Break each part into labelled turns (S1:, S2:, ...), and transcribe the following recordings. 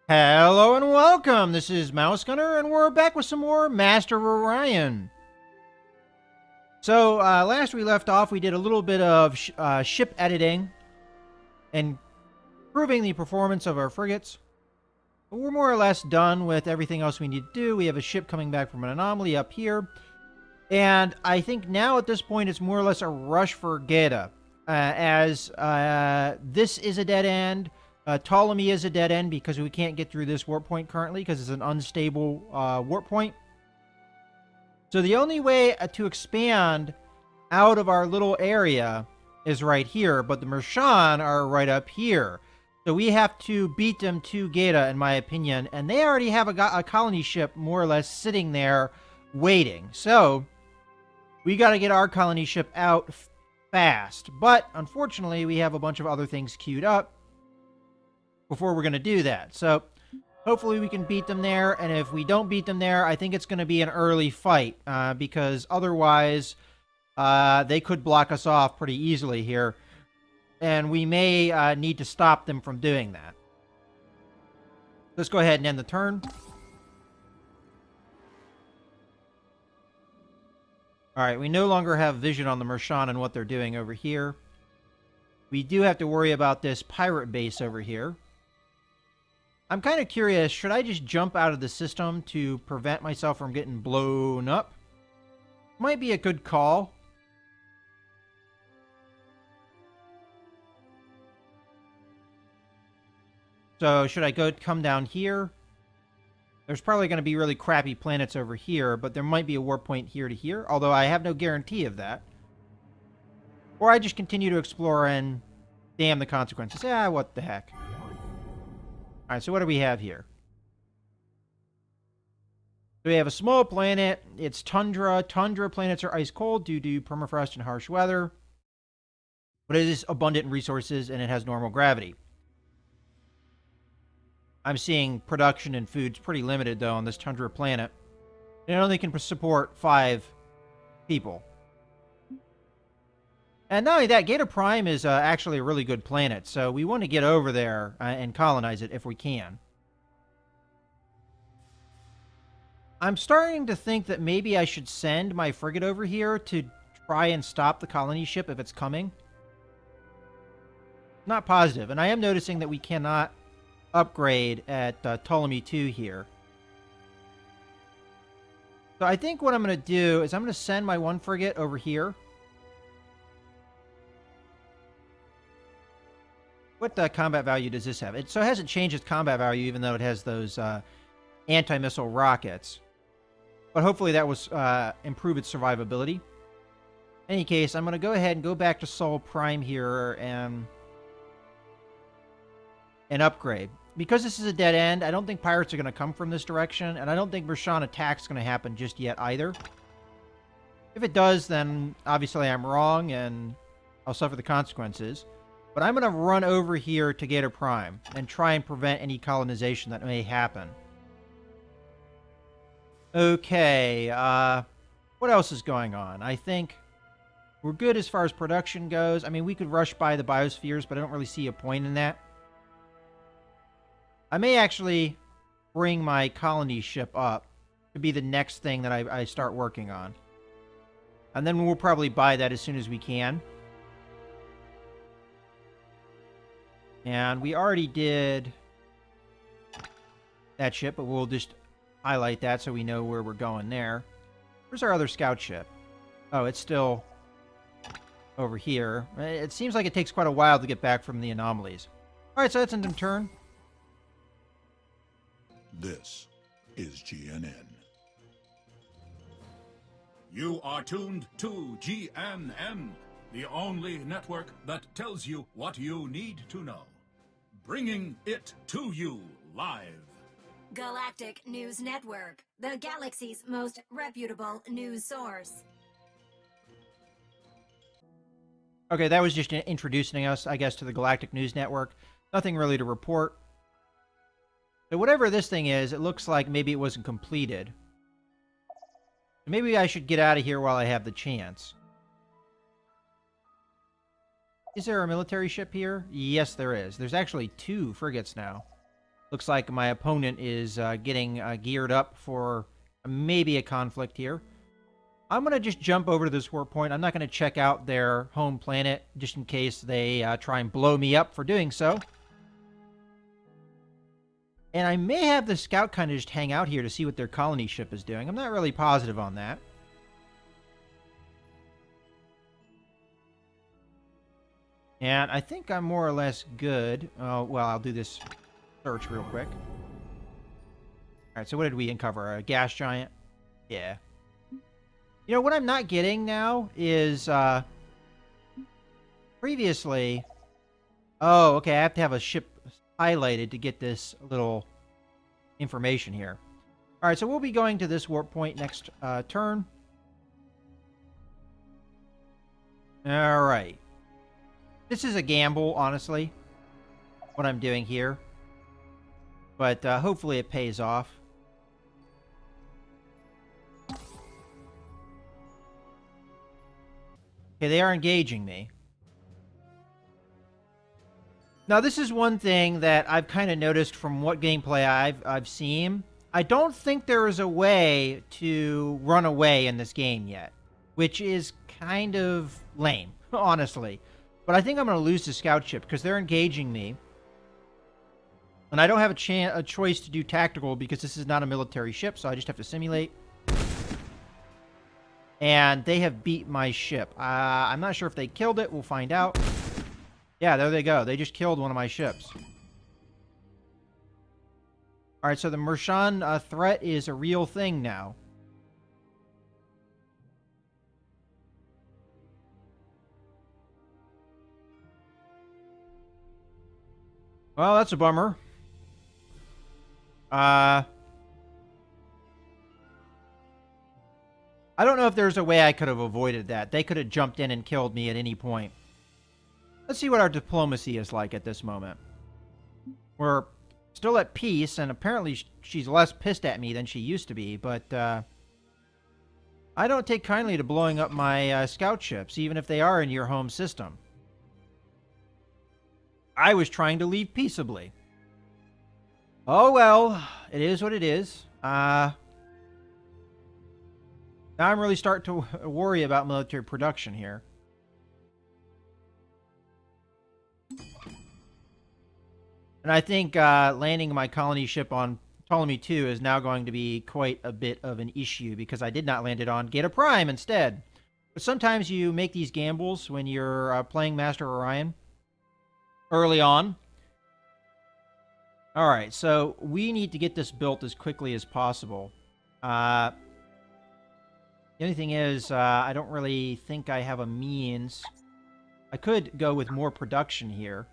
S1: Hello and welcome. This is Mouse Gunner, and we're back with some more Master of Orion. So, last we left off, we did a little bit of ship editing and improving the performance of our frigates. But we're more or less done with everything else we need to do. We have a ship coming back from an anomaly up here. And I think now at this point, it's more or less a rush for Geta, as this is a dead end. Ptolemy is a dead end because we can't get through this warp point currently because it's an unstable warp point. So the only way to expand out of our little area is right here, but the Mershan are right up here. So we have to beat them to Geta, in my opinion, and they already have a colony ship more or less sitting there waiting. So we got to get our colony ship out fast. But unfortunately, we have a bunch of other things queued up before we're going to do that. So hopefully we can beat them there, and if we don't beat them there, I think it's going to be an early fight, because otherwise they could block us off pretty easily here, and we may need to stop them from doing that. Let's go ahead and end the turn. Alright, we no longer have vision on the Mershan and what they're doing over here. We do have to worry about this pirate base over here. I'm kind of curious, should I just jump out of the system to prevent myself from getting blown up? Might be a good call. So, should I come down here? There's probably going to be really crappy planets over here, but there might be a warp point here to here, although I have no guarantee of that. Or I just continue to explore and damn the consequences. Ah, what the heck. Alright, so what do we have here? So we have a small planet. It's tundra. Tundra planets are ice cold due to permafrost and harsh weather. But it is abundant in resources and it has normal gravity. I'm seeing production and food's pretty limited, though, on this tundra planet. It only can support 5 people. And not only that, Geta Prime is actually a really good planet, so we want to get over there and colonize it if we can. I'm starting to think that maybe I should send my frigate over here to try and stop the colony ship if it's coming. Not positive, and I am noticing that we cannot upgrade at Ptolemy 2 here. So I think what I'm going to do is I'm going to send my one frigate over here. What combat value does this have? It hasn't changed its combat value, even though it has those anti-missile rockets. But hopefully that will improve its survivability. In any case, I'm going to go ahead and go back to Sol Prime here and upgrade. Because this is a dead end, I don't think pirates are going to come from this direction, and I don't think Mershan attack's going to happen just yet either. If it does, then obviously I'm wrong, and I'll suffer the consequences. But I'm going to run over here to Geta Prime and try and prevent any colonization that may happen. Okay, what else is going on? I think we're good as far as production goes. I mean, we could rush by the biospheres, but I don't really see a point in that. I may actually bring my colony ship up to be the next thing that I start working on. And then we'll probably buy that as soon as we can. And we already did that ship, but we'll just highlight that so we know where we're going there. Where's our other scout ship? Oh, it's still over here. It seems like it takes quite a while to get back from the anomalies. Alright, so that's end of turn.
S2: This is GNN.
S3: You are tuned to GNN, the only network that tells you what you need to know. Bringing it to you live.
S4: Galactic News Network, the galaxy's most reputable news source.
S1: Okay, that was just introducing us, I guess, to the Galactic News Network. Nothing really to report. So whatever this thing is, it looks like maybe it wasn't completed. Maybe I should get out of here while I have the chance. Is there a military ship here? Yes, there is. There's actually 2 frigates now. Looks like my opponent is getting geared up for maybe a conflict here. I'm going to just jump over to this warp point. I'm not going to check out their home planet just in case they try and blow me up for doing so. And I may have the scout kind of just hang out here to see what their colony ship is doing. I'm not really positive on that. And I think I'm more or less good. Well, I'll do this search real quick. Alright, so what did we uncover? A gas giant? Yeah. You know, what I'm not getting now is, previously... Oh, okay, I have to have a ship highlighted to get this little information here. Alright, so we'll be going to this warp point next turn. Alright. This is a gamble, honestly, what I'm doing here. But hopefully it pays off. Okay, they are engaging me. Now, this is one thing that I've kind of noticed from what gameplay I've seen. I don't think there is a way to run away in this game yet, which is kind of lame, honestly. But I think I'm going to lose the scout ship because they're engaging me. And I don't have a choice to do tactical because this is not a military ship, so I just have to simulate. And they have beat my ship. I'm not sure if they killed it. We'll find out. Yeah, there they go. They just killed one of my ships. Alright, so the Mershan threat is a real thing now. Well, that's a bummer. I don't know if there's a way I could have avoided that. They could have jumped in and killed me at any point. Let's see what our diplomacy is like at this moment. We're still at peace, and apparently she's less pissed at me than she used to be, but I don't take kindly to blowing up my scout ships, even if they are in your home system. I was trying to leave peaceably. Oh well, it is what it is. Now I'm really starting to worry about military production here. And I think landing my colony ship on Ptolemy 2 is now going to be quite a bit of an issue because I did not land it on Geta Prime instead. But sometimes you make these gambles when you're playing Master of Orion early on. Alright, so we need to get this built as quickly as possible. The only thing is, I don't really think I have a means. I could go with more production here.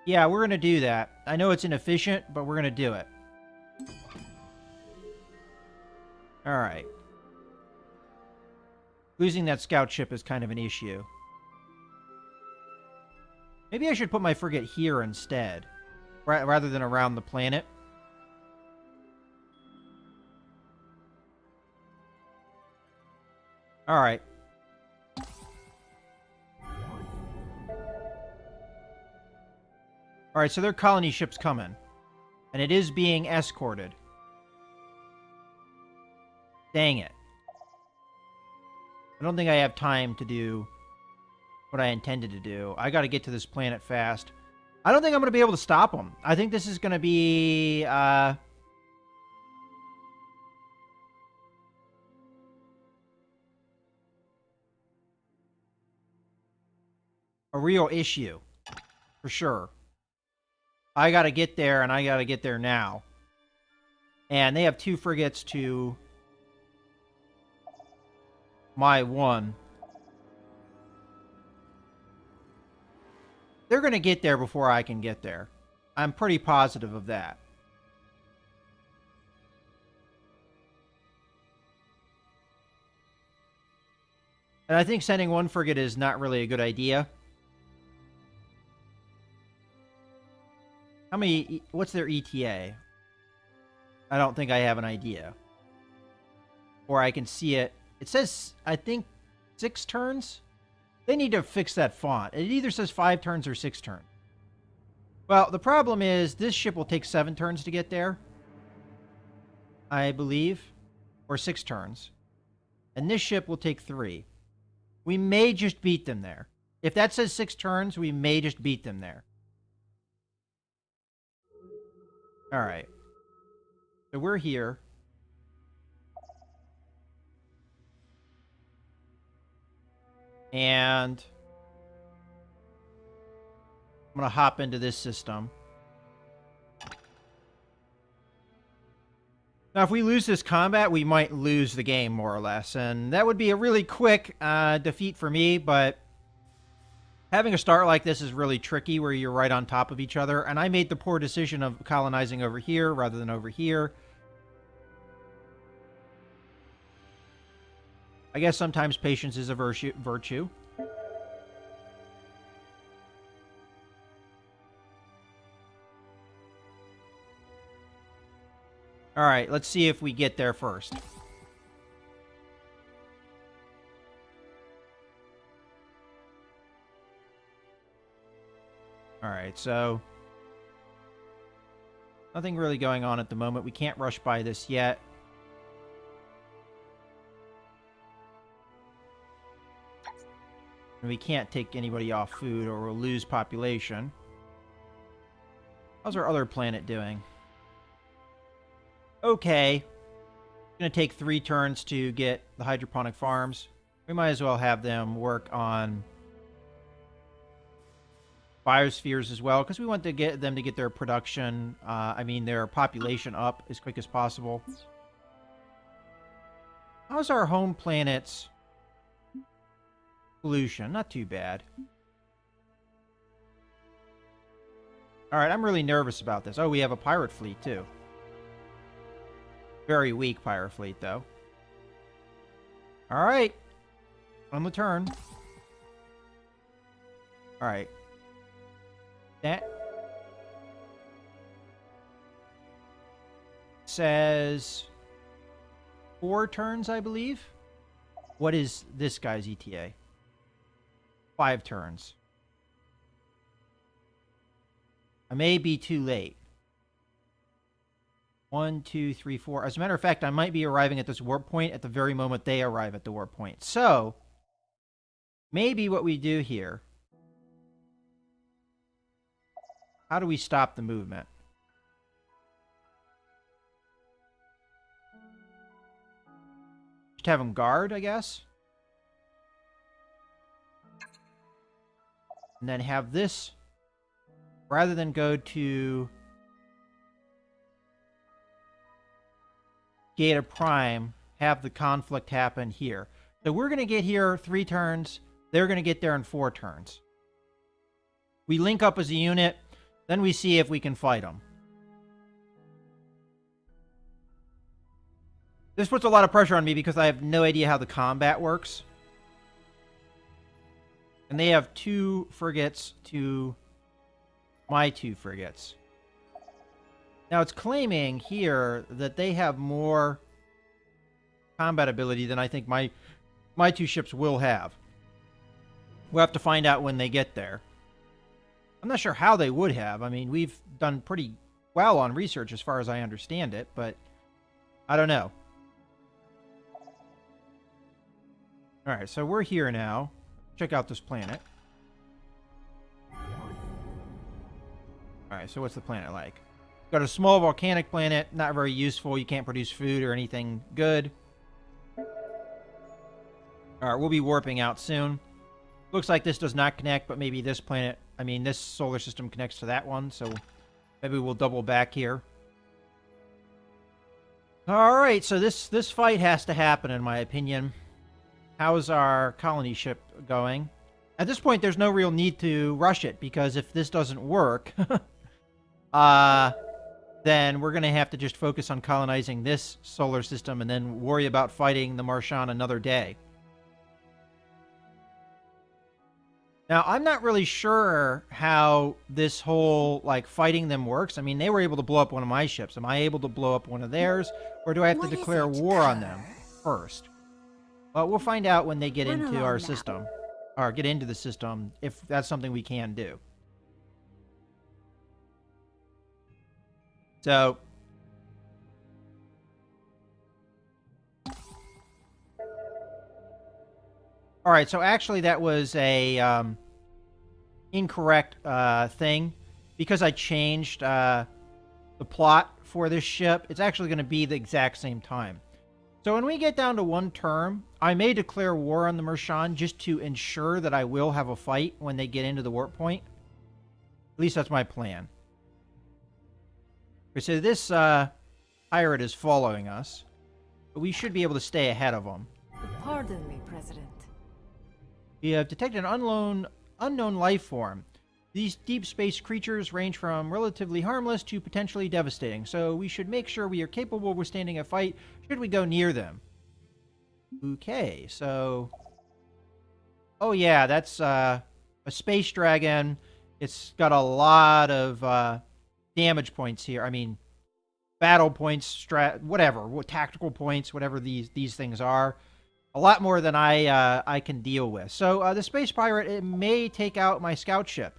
S1: Yeah, we're going to do that. I know it's inefficient, but we're going to do it. Alright. Losing that scout ship is kind of an issue. Maybe I should put my frigate here instead, rather than around the planet. Alright. Alright, so their colony ship's coming. And it is being escorted. Dang it. I don't think I have time to do what I intended to do. I gotta get to this planet fast. I don't think I'm gonna be able to stop them. I think this is gonna be, a real issue. For sure. I gotta get there, and I gotta get there now. And they have 2 frigates to my 1. They're gonna get there before I can get there. I'm pretty positive of that. And I think sending 1 frigate is not really a good idea. How many... What's their ETA? I don't think I have an idea. Or I can see it. It says, I think, 6 turns? They need to fix that font. It either says 5 turns or 6 turns. Well, the problem is this ship will take 7 turns to get there, I believe, or 6 turns. And this ship will take 3. We may just beat them there. If that says 6 turns, we may just beat them there. All right. So we're here. And I'm going to hop into this system. Now, if we lose this combat, we might lose the game, more or less. And that would be a really quick defeat for me, but having a start like this is really tricky where you're right on top of each other. And I made the poor decision of colonizing over here rather than over here. I guess sometimes patience is a virtue. All right, let's see if we get there first. All right, so nothing really going on at the moment. We can't rush by this yet. And we can't take anybody off food or we'll lose population. How's our other planet doing? Okay. It's going to take 3 turns to get the hydroponic farms. We might as well have them work on biospheres as well, because we want to get them to get their production, their population up as quick as possible. How's our home planet's pollution? Not too bad. Alright, I'm really nervous about this. Oh, we have a pirate fleet, too. Very weak pirate fleet, though. Alright. On the turn. Alright. That says 4 turns, I believe. What is this guy's ETA? 5 turns. I may be too late. 1, 2, 3, 4. As a matter of fact, I might be arriving at this warp point at the very moment they arrive at the warp point. So, maybe what we do here... How do we stop the movement? Just have them guard, I guess? And then have this, rather than go to Gata Prime, have the conflict happen here. So we're going to get here 3 turns. They're going to get there in 4 turns. We link up as a unit. Then we see if we can fight them. This puts a lot of pressure on me because I have no idea how the combat works. And they have 2 frigates to my 2 frigates. Now it's claiming here that they have more combat ability than I think my 2 ships will have. We'll have to find out when they get there. I'm not sure how they would have. I mean, we've done pretty well on research as far as I understand it, but I don't know. Alright, so we're here now. Check out this planet. Alright, so what's the planet like? Got a small volcanic planet, not very useful. You can't produce food or anything good. Alright, we'll be warping out soon. Looks like this does not connect, but maybe this planet, this solar system connects to that one, so maybe we'll double back here. Alright, so this fight has to happen, in my opinion. How's our colony ship going? At this point, there's no real need to rush it, because if this doesn't work, then we're going to have to just focus on colonizing this solar system and then worry about fighting the Martian another day. Now, I'm not really sure how this whole, fighting them works. I mean, they were able to blow up one of my ships. Am I able to blow up one of theirs? Or do I have to declare war on them first? Well, we'll find out when they get into our system. Or get into the system, if that's something we can do. So, all right. So actually, that was a incorrect thing because I changed the plot for this ship. It's actually going to be the exact same time. So when we get down to one term, I may declare war on the Mershan just to ensure that I will have a fight when they get into the warp point. At least that's my plan. Okay, so this pirate is following us, but we should be able to stay ahead of him.
S5: Pardon me, President.
S1: We have detected an unknown life form. These deep space creatures range from relatively harmless to potentially devastating, so we should make sure we are capable of withstanding a fight should we go near them. Okay, so... Oh yeah, that's a space dragon. It's got a lot of damage points here. I mean, battle points, whatever, tactical points, whatever these things are. A lot more than I can deal with. So the space pirate, it may take out my scout ship.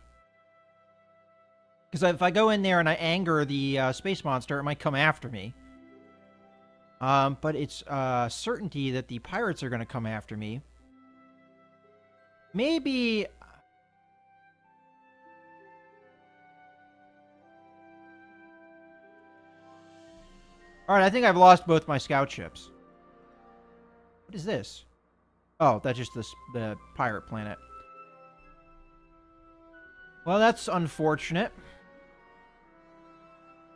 S1: Because if I go in there and I anger the space monster, it might come after me. But it's certainty that the pirates are going to come after me. Maybe... Alright, I think I've lost both my scout ships. What is this? Oh, that's just the pirate planet. Well, that's unfortunate.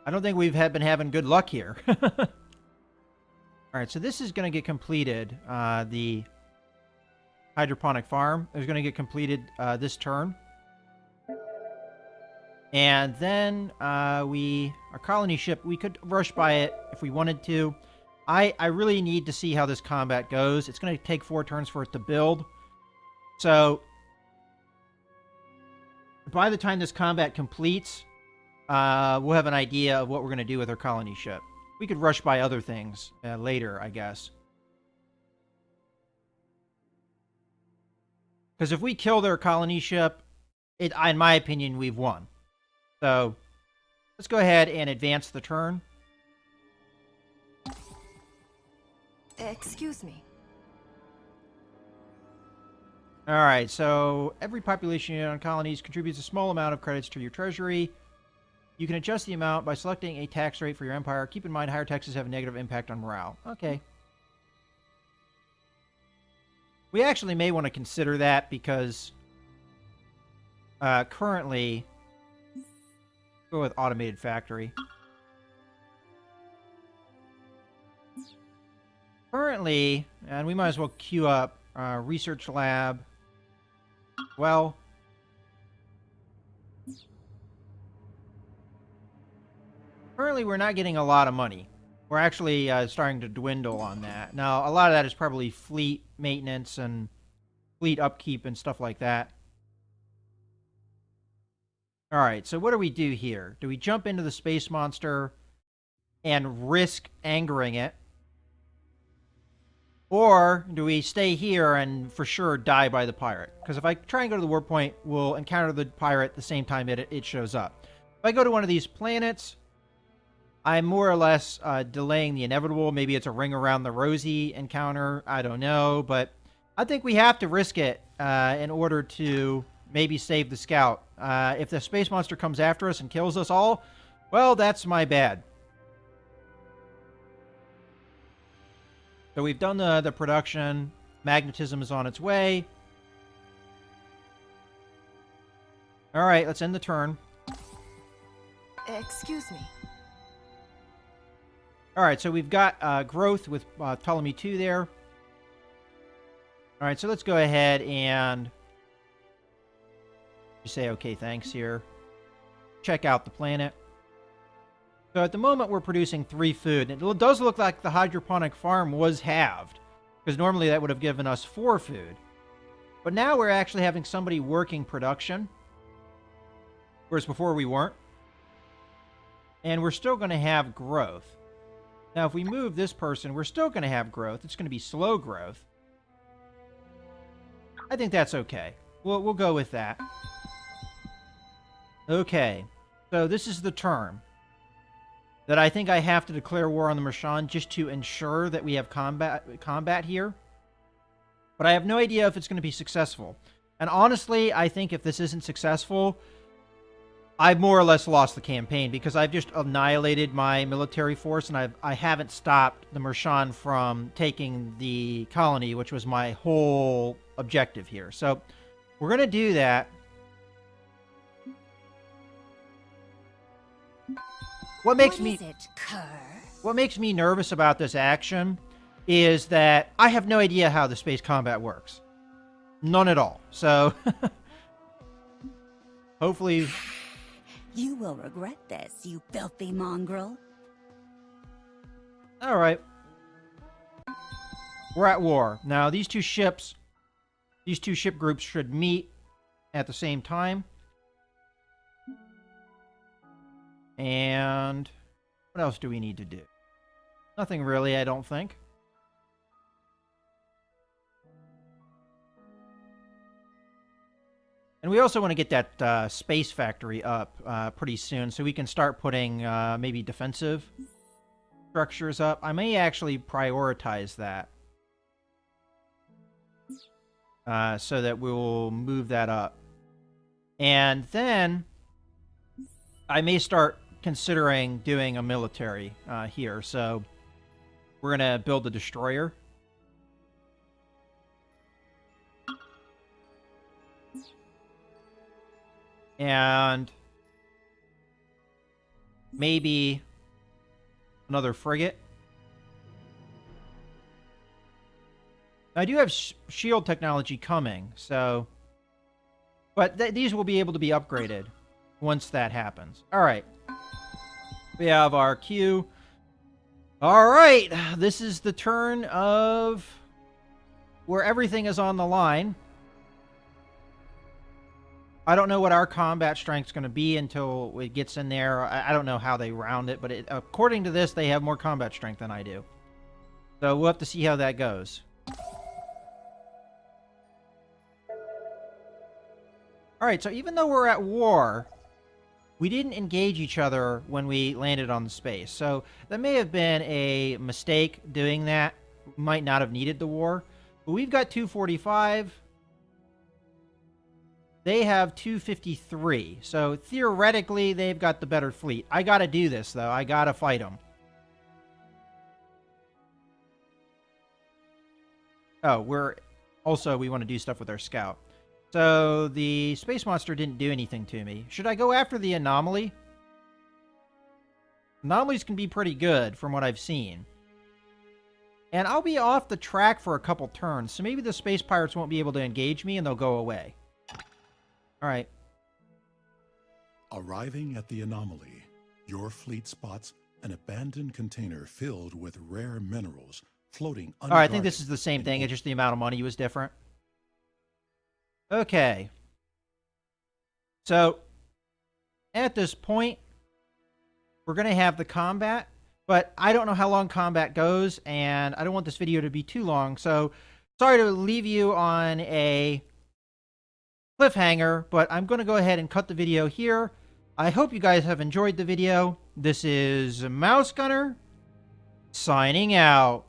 S1: I don't think we've been having good luck here. Alright, so this is going to get completed. The hydroponic farm is going to get completed this turn. And then our colony ship, we could rush by it if we wanted to. I really need to see how this combat goes. It's going to take 4 turns for it to build. So, by the time this combat completes, we'll have an idea of what we're going to do with our colony ship. We could rush by other things later, I guess. Because if we kill their colony ship, in my opinion, we've won. So, let's go ahead and advance the turn.
S5: Excuse me.
S1: Alright, so every population unit on colonies contributes a small amount of credits to your treasury. You can adjust the amount by selecting a tax rate for your empire. Keep in mind, higher taxes have a negative impact on morale. Okay. We actually may want to consider that because currently... Go with automated factory. Currently, and we might as well queue up research lab. Well, currently we're not getting a lot of money. We're actually starting to dwindle on that. Now, a lot of that is probably fleet maintenance and fleet upkeep and stuff like that. Alright, so what do we do here? Do we jump into the space monster and risk angering it? Or do we stay here and for sure die by the pirate? Because if I try and go to the warp point, we'll encounter the pirate the same time it shows up. If I go to one of these planets, I'm more or less delaying the inevitable. Maybe it's a ring around the rosy encounter. I don't know. But I think we have to risk it in order to maybe save the scout. If the space monster comes after us and kills us all, well, that's my bad. So we've done the production. Magnetism is on its way. All right, let's end the turn.
S5: Excuse me.
S1: All right, so we've got growth with Ptolemy 2 there. All right, so let's go ahead and say okay, thanks here. Check out the planet. So at the moment, we're producing 3 food. It does look like the hydroponic farm was halved, because normally that would have given us 4 food. But now we're actually having somebody working production, whereas before we weren't. And we're still going to have growth. Now, if we move this person, we're still going to have growth. It's going to be slow growth. I think that's okay. We'll go with that. Okay. So this is the turn. that I think I have to declare war on the Mershan just to ensure that we have combat here. But I have no idea if it's going to be successful. And honestly, I think if this isn't successful, I've more or less lost the campaign, because I've just annihilated my military force, and I haven't stopped the Mershan from taking the colony, which was my whole objective here. So we're going to do that. What makes me nervous about this action is that I have no idea how the space combat works. None at all. So hopefully...
S6: You will regret this, you filthy mongrel.
S1: All right. We're at war. Now, these two ship groups should meet at the same time. And what else do we need to do? Nothing really, I don't think. And we also want to get that space factory up pretty soon, so we can start putting maybe defensive structures up. I may actually prioritize that so that we'll move that up. And then I may start considering doing a military here. So we're going to build a destroyer. And maybe another frigate. I do have shield technology coming, so... But these will be able to be upgraded once that happens. Alright. We have our queue. Alright, this is the turn of where everything is on the line. I don't know what our combat strength is going to be until it gets in there. I don't know how they round it, but according to this, they have more combat strength than I do. So we'll have to see how that goes. Alright, so even though we're at war, we didn't engage each other when we landed on the space. So that may have been a mistake doing that. We might not have needed the war. But we've got 245. They have 253, so theoretically, they've got the better fleet. I gotta do this, though. I gotta fight them. Oh, we want to do stuff with our scout. So, the space monster didn't do anything to me. Should I go after the anomaly? Anomalies can be pretty good, from what I've seen. And I'll be off the track for a couple turns, so maybe the space pirates won't be able to engage me, and they'll go away. Alright.
S2: Arriving at the anomaly, your fleet spots an abandoned container filled with rare minerals floating unguarded.
S1: Alright, I think this is the same thing, it's just the amount of money was different. Okay. So, at this point, we're going to have the combat, but I don't know how long combat goes, and I don't want this video to be too long, so sorry to leave you on a cliffhanger, but I'm going to go ahead and cut the video here. I hope you guys have enjoyed the video. This is Mouse Gunner, signing out.